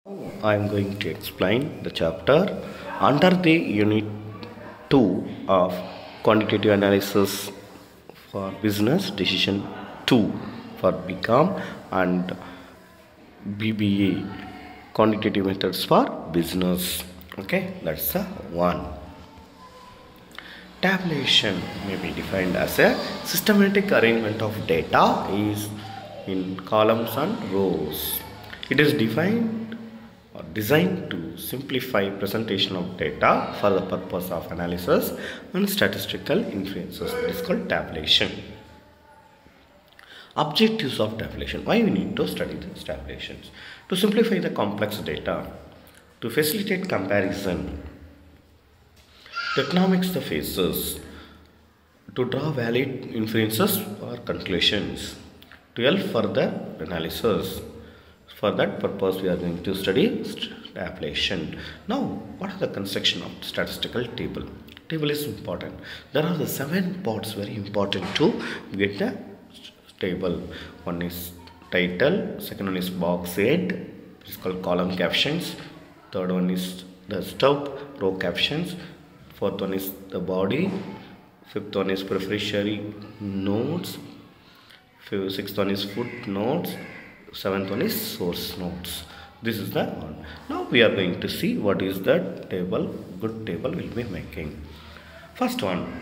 I am going to explain the chapter under the unit 2 of quantitative analysis for business decision 2 for BCom and BBA quantitative methods for business. Okay, that's the one. Tabulation may be defined as a systematic arrangement of data is in columns and rows. It is defined or designed to simplify presentation of data for the purpose of analysis and statistical inferences. It is called tabulation. Objectives of tabulation. Why we need to study these tabulations? To simplify the complex data, to facilitate comparison, to economics the phases, to draw valid inferences or conclusions, to help further analysis. For that purpose, we are going to study tabulation. Now, what are the construction of statistical table? Table is important. There are the 7 parts very important to get the table. One is title, second one is box head, it is called column captions. Third one is the stub, row captions. Fourth one is the body. Fifth one is preferentiary notes. Sixth one is footnotes. Seventh one is source notes. This is the one. Now we are going to see what is the table. Good table will be making. First one,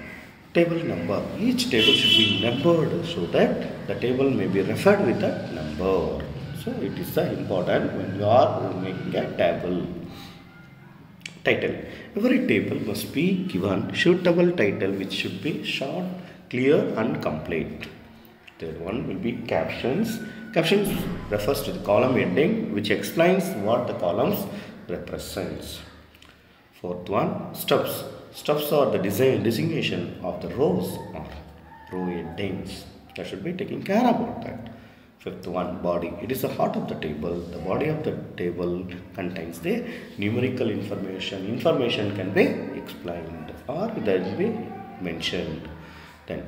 table number. Each table should be numbered so that the table may be referred with a number. So it is important when you are making a table. Title. Every table must be given suitable title which should be short, clear and complete. Third one will be captions. Captions refers to the column heading which explains what the columns represents. Fourth one, stubs. Stubs are the designation of the rows or row headings. That should be taken care about that. Fifth one, body. It is the heart of the table. The body of the table contains the numerical information. Information can be explained or that will be mentioned. Then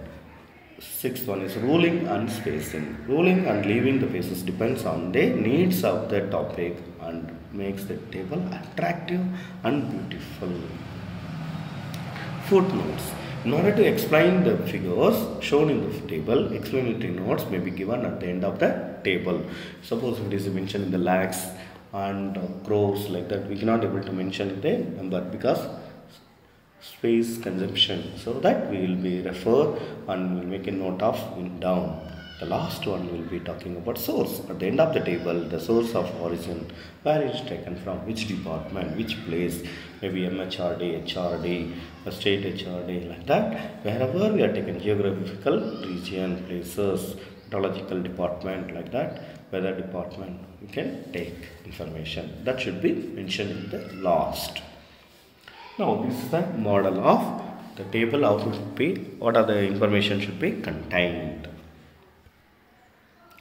sixth one is ruling and spacing. Ruling and leaving the spaces depends on the needs of the topic and makes the table attractive and beautiful. Footnotes. In order to explain the figures shown in the table, explanatory notes may be given at the end of the table. Suppose it is mentioned in the lakhs and crores like that, we cannot able to mention the number because space consumption, so that we will be refer and will make a note of in down. The last one will be talking about source. At the end of the table, the source of origin, where it is taken from, which department, which place, maybe MHRD, HRD, a state HRD, like that. Wherever we are taken geographical region, places, meteorological department, like that, weather department, we can take information. That should be mentioned in the last. Now, this is the model of the table, how it should be, what are the information should be contained.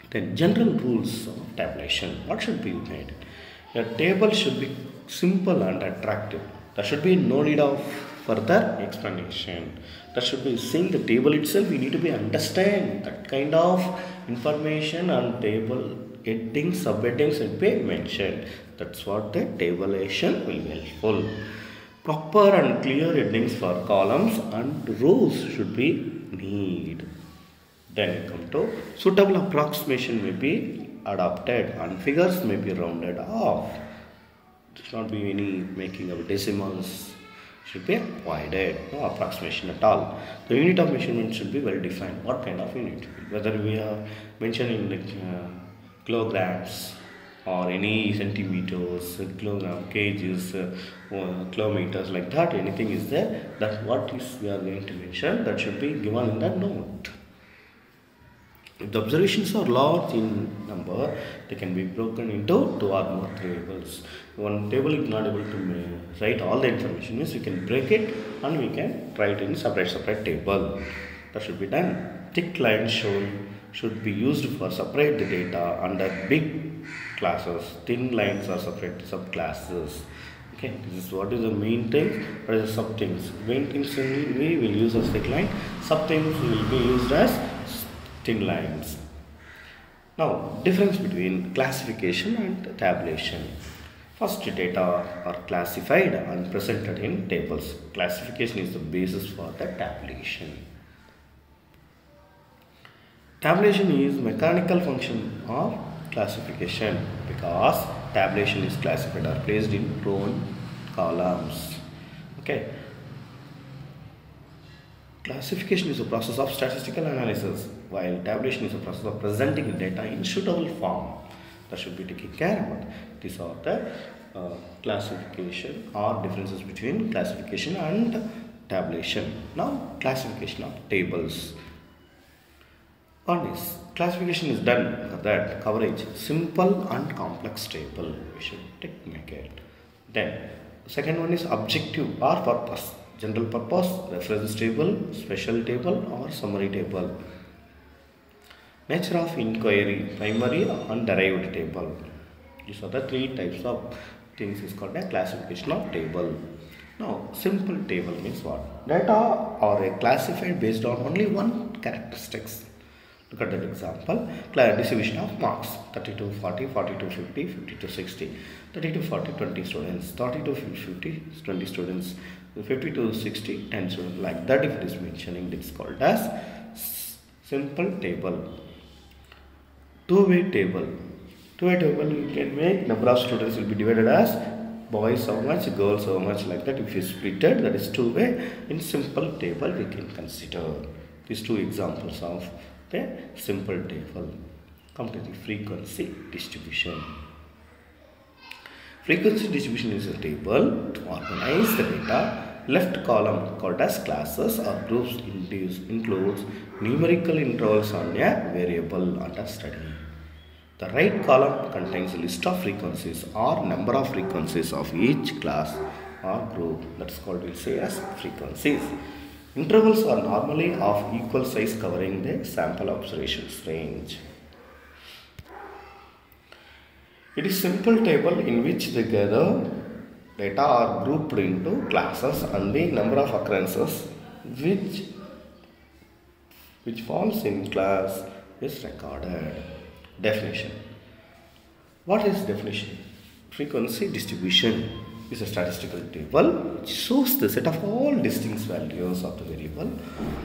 Then general rules of tabulation. What should be made? A table should be simple and attractive. There should be no need of further explanation. That should be seeing the table itself. We need to be understand that kind of information and table headings, subheadings should be mentioned. That's what the tabulation will be helpful. Proper and clear headings for columns and rows should be need. Then come to suitable approximation may be adopted and figures may be rounded off. There should not be any making of decimals should be avoided. No approximation at all. The unit of measurement should be well defined. What kind of unit? Whether we are mentioning the kilograms or any centimeters, kilogram, kgs, kilometers, like that, anything is there, that what is we are going to mention, that should be given in the note. If the observations are large in number, they can be broken into 2 or more tables. One table is not able to write all the information, means we can break it and we can write in separate table. That should be done. Thick lines should be used for separate the data under big classes. Thin lines are separate subclasses. Okay, this is what is the main thing. What is the sub things? Main things we will use as thick line. Sub things will be used as thin lines. Now, difference between classification and tabulation. First, data are classified and presented in tables. Classification is the basis for the tabulation. Tabulation is mechanical function of classification because tabulation is classified or placed in row and columns. Okay. Classification is a process of statistical analysis, while tabulation is a process of presenting data in suitable form. That should be taken care of. These are the classification or differences between classification and tabulation. Now, classification of tables. One is classification is done for that coverage simple and complex table. We should make it. Then second one is objective or purpose. General purpose, reference table, special table or summary table. Nature of inquiry, primary and derived table. These are the three types of things is called a classification of table. Now, simple table means what? Data are classified based on only one characteristics. Look at that example. Distribution of marks 32 40, 42 50, 52 60, 32 40 20 students, 32 50 20 students, 52 60 10 students. Like that, if it is mentioning, it is called as simple table. Two-way table. Two-way table, you can make number of students will be divided as boys so much, girls so much, like that. If you split it, that is two-way. In simple table, we can consider these two examples of the simple table. Come to the frequency distribution. Frequency distribution is a table to organize the data. Left column called as classes or groups includes numerical intervals on a variable under study. The right column contains a list of frequencies or number of frequencies of each class or group. That is called, we'll say, as frequencies. Intervals are normally of equal size covering the sample observations range. It is simple table in which the gathered data are grouped into classes and the number of occurrences which falls in class is recorded. Definition. What is definition? Frequency distribution is a statistical table which shows the set of all distinct values of the variable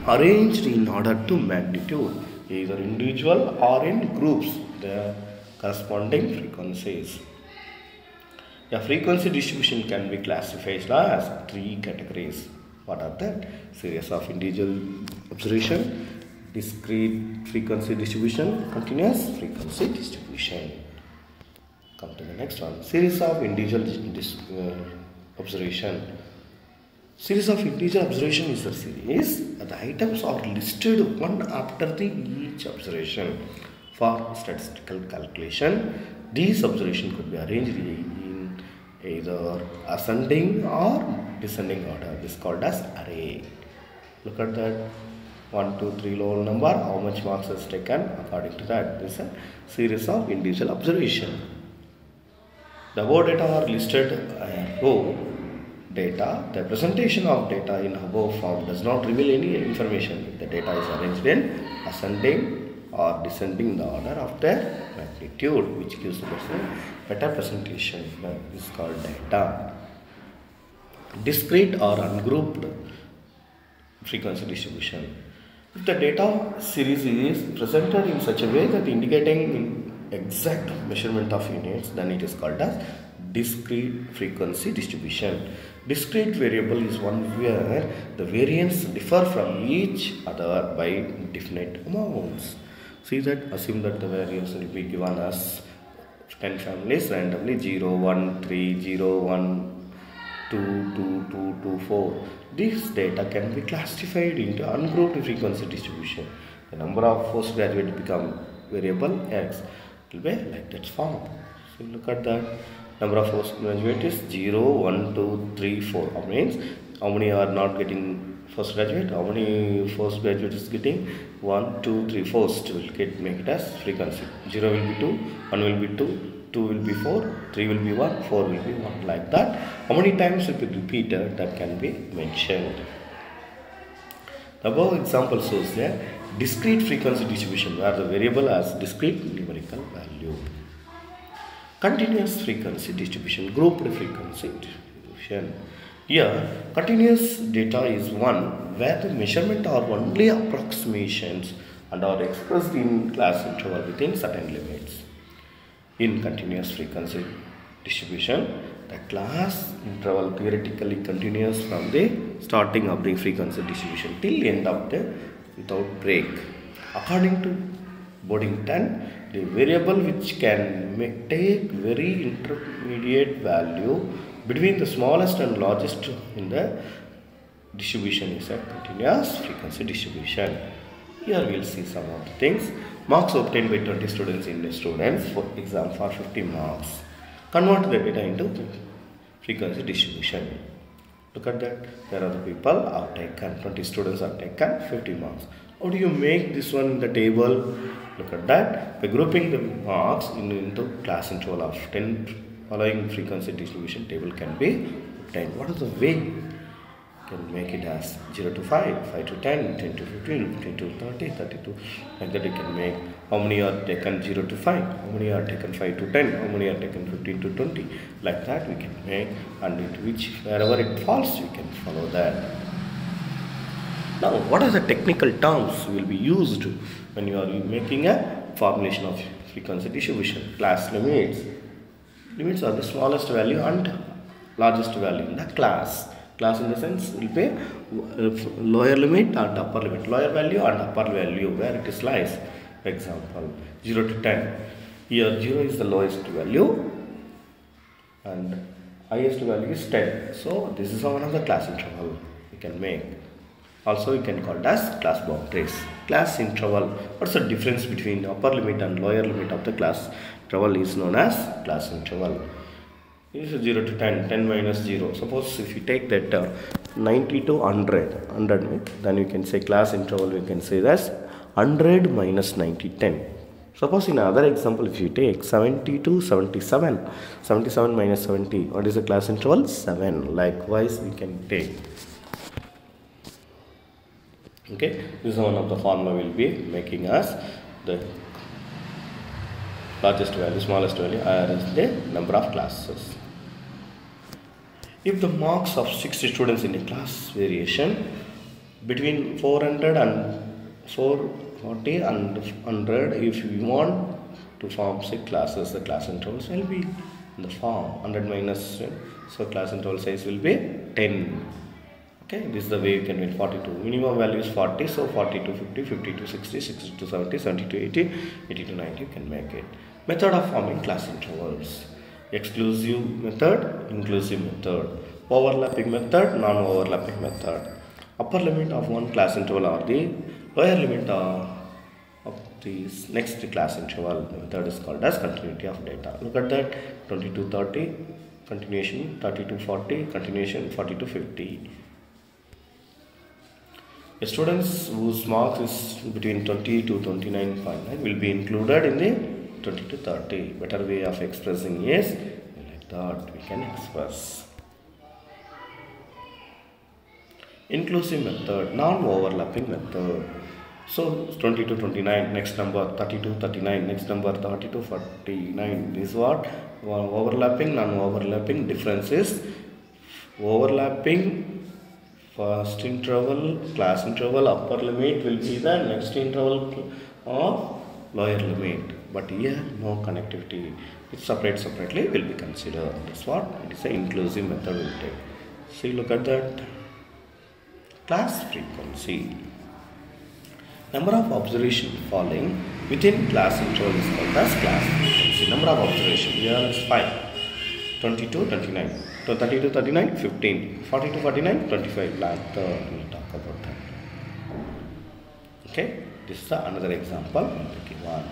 arranged in order to magnitude, either individual or in groups, the corresponding frequencies. The frequency distribution can be classified as three categories. What are that? Series of individual observation, discrete frequency distribution, continuous frequency distribution. Come to the next one. Series of individual observation. Series of individual observation is a series. The items are listed one after each observation. For statistical calculation, these observations could be arranged in either ascending or descending order. This is called as array. Look at that. 1, 2, 3 roll number. How much marks is taken according to that. This is a series of individual observation. The above data are listed row data. The presentation of data in above form does not reveal any information if the data is arranged in ascending or descending the order of their magnitude, which gives the better presentation. That is called data. Discrete or ungrouped frequency distribution. If the data series is presented in such a way that indicating exact measurement of units, then it is called as discrete frequency distribution. Discrete variable is one where the variance differ from each other by definite amounts. See that, assume that the variance will be given as 10 families randomly 0, 1, 3, 0, 1, 2, 2, 2, 2, 4. This data can be classified into ungrouped frequency distribution. The number of postgraduate become variable X. It will be like that form. So look at that. Number of postgraduate is 0, 1, 2, 3, 4. That means how many are not getting first graduate, how many first graduate is getting 1, 2, 3, first will make it as frequency. 0 will be 2, 1 will be 2, 2 will be 4, 3 will be 1, 4 will be 1, like that. How many times will be repeated, that can be mentioned. The above example shows the discrete frequency distribution where the variable has discrete numerical value. Continuous frequency distribution, grouped frequency distribution. Here, continuous data is one where the measurement are only approximations and are expressed in class interval within certain limits. In continuous frequency distribution, the class interval theoretically continues from the starting of the frequency distribution till end of the without break. According to Boddington, the variable which can take very intermediate value between the smallest and largest in the distribution is a continuous frequency distribution. Here we will see some of the things. Marks obtained by 20 students in the students for exam for 50 marks. Convert the data into frequency distribution. Look at that. There are the people are taken, 20 students are taken, 50 marks. How do you make this one in the table? Look at that. By grouping the marks into class interval of 10 following frequency distribution table can be obtained. What is the way? You can make it as 0 to 5, 5 to 10, 10 to 15, 15 to 30, 32. Like that you can make how many are taken 0 to 5, how many are taken 5 to 10, how many are taken 15 to 20. Like that we can make, and wherever it falls we can follow that. Now, what are the technical terms will be used when you are making a formulation of frequency distribution? Class limits. Limits are the smallest value and largest value in the class. Class in the sense will be lower limit and upper limit. Lower value and upper value where it is lies. Example 0 to 10. Here 0 is the lowest value and highest value is 10. So this is one of the class interval we can make. Also we can call it as class boundaries. Class interval. What's the difference between the upper limit and lower limit of the class interval is known as class interval. This is 0 to 10, 10 minus 0. Suppose if you take that 90 to 100, then you can say class interval, we can say that's 100 minus 90, 10. Suppose in another example, if you take 70 to 77, 77 minus 70, what is the class interval? 7. Likewise, we can take. Okay, this is one of the formula will be making us the largest value, smallest value, is the number of classes. If the marks of 60 students in a class variation between 400 and 440 and 100, if we want to form 6 classes, the class intervals will be in the form 100 minus, so class interval size will be 10. Okay, this is the way you can make 42. Minimum value is 40, so 40 to 50, 50 to 60, 60 to 70, 70 to 80, 80 to 90, you can make it. Method of forming class intervals. Exclusive method, inclusive method. Overlapping method, non-overlapping method. Upper limit of one class interval or the lower limit of the next class interval. The method is called as continuity of data. Look at that, 20 to 30, continuation, 30 to 40, continuation, 40 to 50. Students whose marks is between 20 to 29.9 will be included in the 20 to 30. Better way of expressing is like that we can express. Inclusive method, non-overlapping method. So 20 to 29, next number 30 to 39, next number 30 to 49. This is what overlapping, non-overlapping. Difference is overlapping. First interval, class interval, upper limit will be the next interval of lower limit. But here no connectivity. It separately will be considered. That's what it is, an inclusive method will take. See, look at that. Class frequency. Number of observation falling within class interval is called as class frequency. Number of observation here is 5. 20 to 29. So 30 to 39, 15. 40 to 49, 25. Like that, we'll talk about that. Okay, this is another example. One.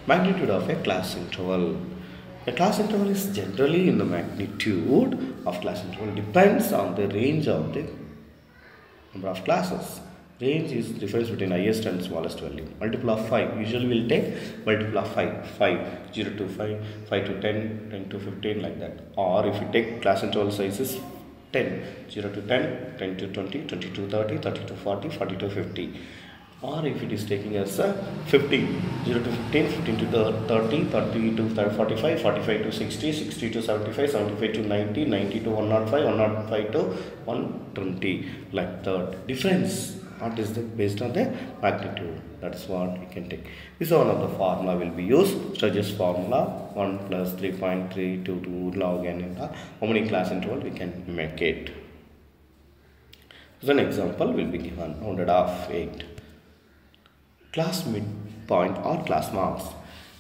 Magnitude of a class interval. A class interval is generally in the magnitude of class interval depends on the range of the number of classes. Range is the difference between highest and smallest value. Multiple of 5. Usually we will take multiple of 5. 5. 0 to 5. 5 to 10. 10 to 15 like that. Or if you take class interval sizes 10. 0 to 10. 10 to 20. 20 to 30. 30 to 40. 40 to 50. or if it is taking as a 15, 0 to 15, 15 to 30, 30 to 45, 45 to 60, 60 to 75, 75 to 90, 90 to 105, 105 to 120, like that. Difference, what is the based on the magnitude, that's what we can take. This is one of the formula will be used. Sturgeon's formula, 1 plus 3.322 log n. How many class interval we can make it. As an example will be given, rounded off 8. Class midpoint or class marks.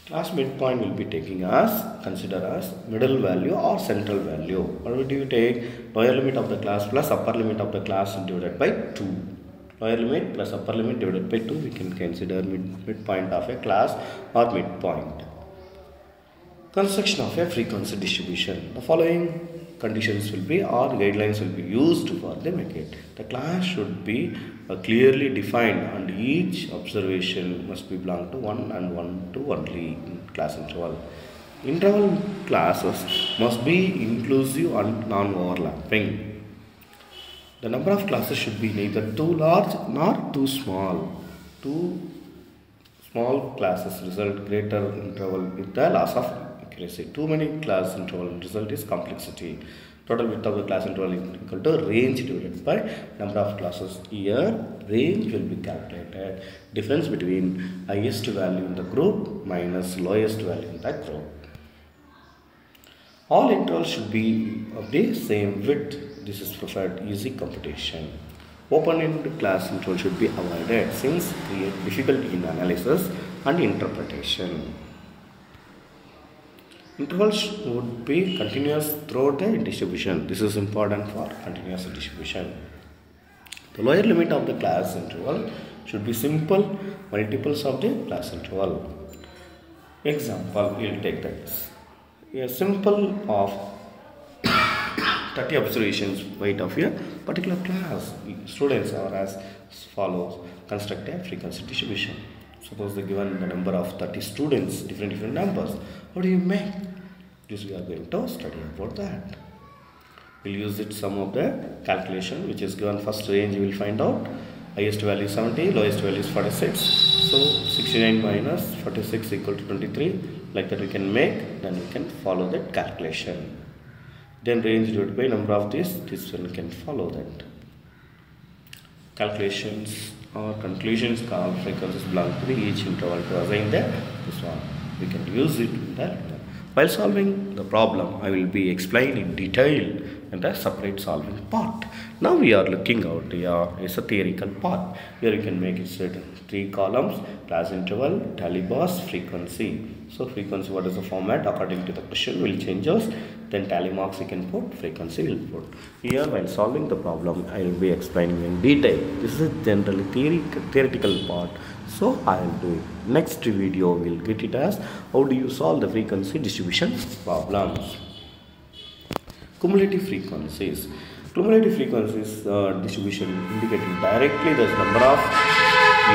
Class midpoint will be taking as, consider as middle value or central value. What do you take? Lower limit of the class plus upper limit of the class divided by 2. Lower limit plus upper limit divided by 2, we can consider midpoint of a class or midpoint. Construction of a frequency distribution. The following conditions will be or guidelines will be used for the method. The class should be clearly defined and each observation must be belong to 1 and 1 to only in class interval. Interval classes must be inclusive and non-overlapping. The number of classes should be neither too large nor too small. Too small classes result greater interval with the loss of accuracy. Too many class interval result is complexity. Total width of the class interval is equal to range divided by number of classes. Here range will be calculated. Difference between highest value in the group minus lowest value in the group. All intervals should be of the same width. This is preferred easy computation. Open-ended class interval should be avoided since create difficulty in analysis and interpretation. Intervals would be continuous throughout the distribution. This is important for continuous distribution. The lower limit of the class interval should be simple multiples of the class interval. Example, we will take that. A simple of 30 observations weight of a particular class. Students are as follows. Construct a frequency distribution. Suppose they given the number of 30 students, different numbers. How do you make? This we are going to study about that. We'll use it some of the calculation which is given. First range you will find out. Highest value is 70, lowest value is 46. So 69 minus 46 equal to 23. Like that we can make. Then we can follow that calculation. Then range divided by number of this one can follow that. Calculations or conclusions called frequencies belong to each interval to assign this one. We can use it in that. While solving the problem, I will be explaining in detail in the separate solving part. Now we are looking out here is a theoretical part. Here you can make it certain 3 columns, class interval, tally bars, frequency. So frequency, what is the format? According to the question will change us. Then tally marks you can put, frequency will put. Here while solving the problem, I will be explaining in detail. This is generally theoretical part. So I will do it. Next video will get it as how do you solve the frequency distribution problems. Cumulative frequencies. Cumulative frequencies distribution indicating directly the number of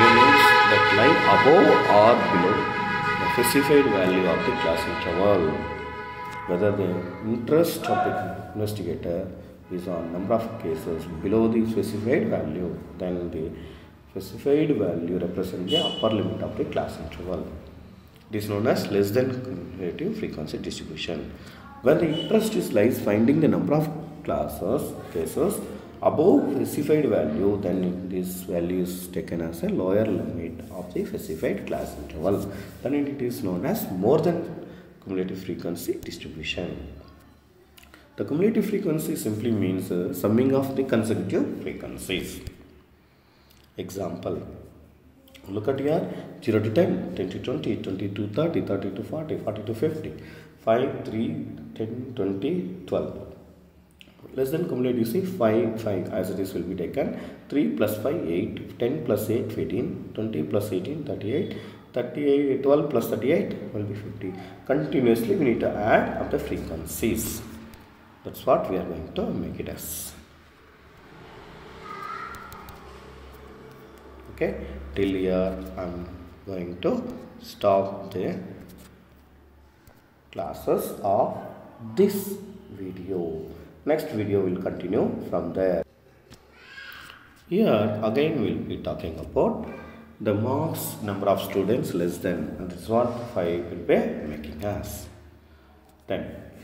units that lie above or below the specified value of the class interval. Whether the interest of the investigator is on number of cases below the specified value, then the specified value represents the upper limit of the class interval. It is known as less than cumulative frequency distribution. When the interest is lies finding the number of cases above specified value, then this value is taken as a lower limit of the specified class interval. Then it is known as more than cumulative frequency distribution. The cumulative frequency simply means summing of the consecutive frequencies. Example, look at here 0 to 10, 10 to 20, 20 to 30, 30 to 40, 40 to 50, 5, 3, 10, 20, 12. Less than cumulative, you see 5 as it is will be taken. 3 plus 5, 8, 10 plus 8, 15, 20 plus 18, 38, 38, 12 plus 38 will be 50. Continuously we need to add up the frequencies. That's what we are going to make it as. Okay, till here I am going to stop the classes of this video. Next video will continue from there. Here again we will be talking about The marks number of students less than, and this is what 5 will be making us. Then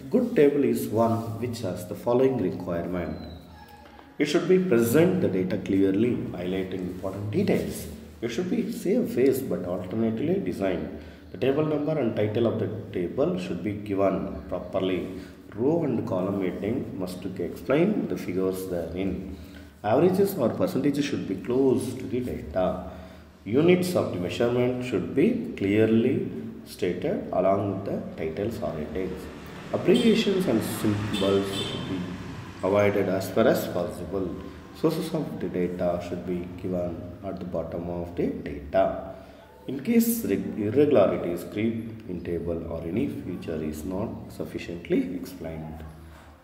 good table is one which has the following requirement. It should be present the data clearly, highlighting important details. It should be same face but alternatively designed. The table number and title of the table should be given properly. Row and column heading must explain the figures therein. Averages or percentages should be close to the data. Units of the measurement should be clearly stated along with the titles or headings. Abbreviations and symbols should be avoided as far as possible. Sources of the data should be given at the bottom of the data. In case irregularities creep in table or any feature is not sufficiently explained,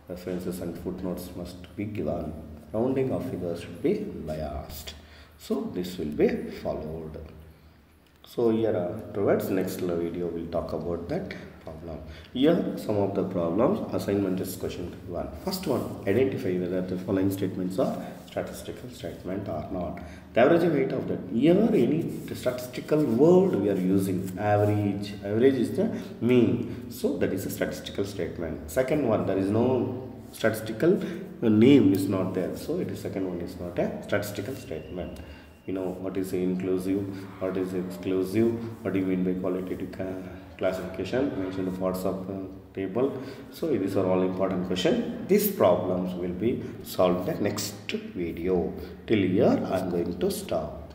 references and footnotes must be given. Rounding of figures should be biased. So this will be followed. So here towards next video we'll talk about that problem. Here some of the problems, assignment is question 1. First one, identify whether the following statements are statistical statement or not. The average weight of that. Here any statistical word we are using, average. Average is the mean. So that is a statistical statement. Second one, there is no statistical name is not there. So it is second one is not a statistical statement. You know what is inclusive, what is exclusive, what do you mean by qualitative classification, mention the parts of table. So these are all important questions. These problems will be solved in the next video. Till here I am going to stop.